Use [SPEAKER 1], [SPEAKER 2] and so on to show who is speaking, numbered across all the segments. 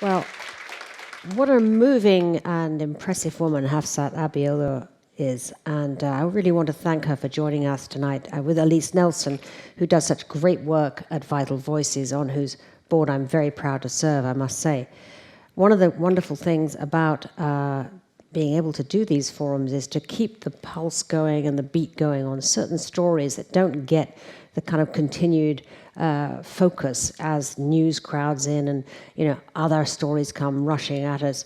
[SPEAKER 1] Well, what a moving and impressive woman Hafsat Abiola is, and I really want to thank her for joining us tonight with Elise Nelson, who does such great work at Vital Voices, on whose board I'm very proud to serve, I must say. One of the wonderful things about being able to do these forums is to keep the pulse going and the beat going on certain stories that don't get the kind of continued focus as news crowds in and other stories come rushing at us.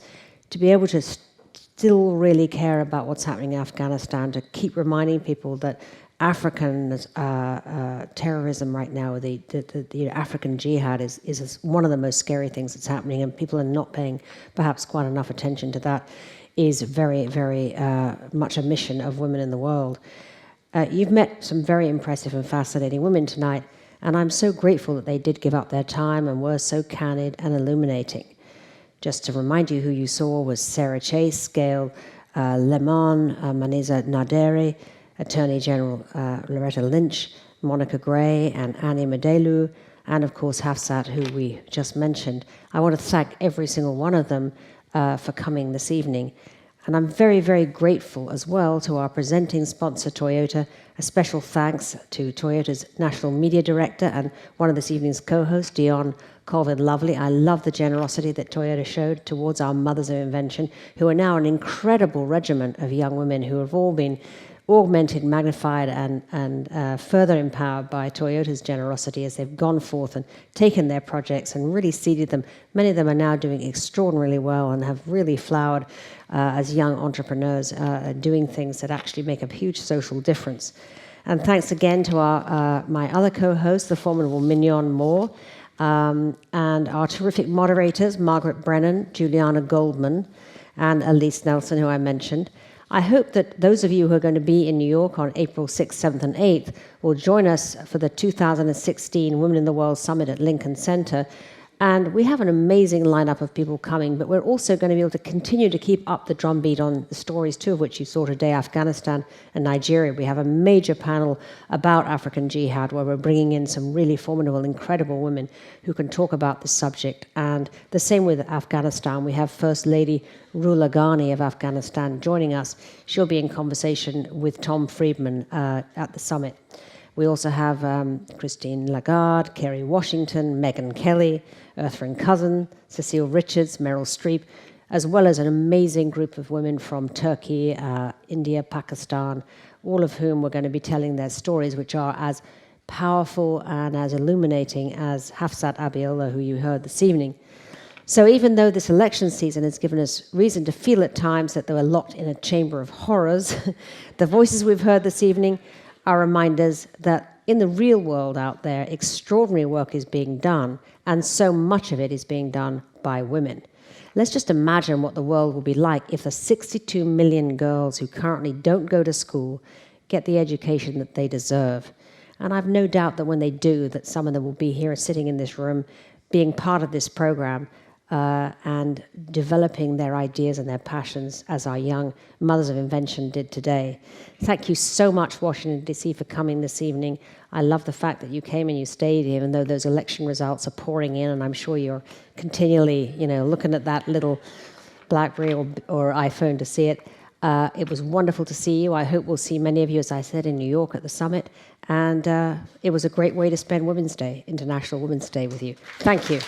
[SPEAKER 1] To be able to still really care about what's happening in Afghanistan, to keep reminding people that African terrorism right now, the African jihad is one of the most scary things that's happening, and people are not paying perhaps quite enough attention to that, is very, very much a mission of women in the world. You've met some very impressive and fascinating women tonight, and I'm so grateful that they did give up their time and were so candid and illuminating. Just to remind you, who you saw was Sarah Chase, Gail Lemon, Maniza Naderi, Attorney General Loretta Lynch, Monica Gray, and Annie Medelu, and of course Hafsat, who we just mentioned. I want to thank every single one of them for coming this evening. And I'm very, very grateful as well to our presenting sponsor, Toyota. A special thanks to Toyota's National Media Director and one of this evening's co-hosts, Dion Colvin-Lovely. I love the generosity that Toyota showed towards our mothers of invention, who are now an incredible regiment of young women who have all been augmented, magnified, and further empowered by Toyota's generosity as they've gone forth and taken their projects and really seeded them. Many of them are now doing extraordinarily well and have really flowered as young entrepreneurs, doing things that actually make a huge social difference. And thanks again to my other co-host, the formidable Mignon Moore, and our terrific moderators, Margaret Brennan, Juliana Goldman, and Elise Nelson, who I mentioned. I hope that those of you who are going to be in New York on April 6th, 7th, and 8th will join us for the 2016 Women in the World Summit at Lincoln Center. And we have an amazing lineup of people coming, but we're also going to be able to continue to keep up the drumbeat on the stories, two of which you saw today, Afghanistan and Nigeria. We have a major panel about African jihad where we're bringing in some really formidable, incredible women who can talk about this subject. And the same with Afghanistan. We have First Lady Rula Ghani of Afghanistan joining us. She'll be in conversation with Tom Friedman at the summit. We also have Christine Lagarde, Kerry Washington, Megyn Kelly, Earthren Cousin, Cecile Richards, Meryl Streep, as well as an amazing group of women from Turkey, India, Pakistan, all of whom were going to be telling their stories, which are as powerful and as illuminating as Hafsat Abiola, who you heard this evening. So even though this election season has given us reason to feel at times that they were locked in a chamber of horrors, the voices we've heard this evening are reminders that in the real world out there, extraordinary work is being done, and so much of it is being done by women. Let's just imagine what the world will be like if the 62 million girls who currently don't go to school get the education that they deserve. And I've no doubt that when they do, that some of them will be here sitting in this room, being part of this program, and developing their ideas and their passions as our young mothers of invention did today. Thank you so much, Washington, D.C., for coming this evening. I love the fact that you came and you stayed, even though those election results are pouring in, and I'm sure you're continually, looking at that little BlackBerry or iPhone to see it. It was wonderful to see you. I hope we'll see many of you, as I said, in New York at the summit. And it was a great way to spend Women's Day, International Women's Day, with you. Thank you.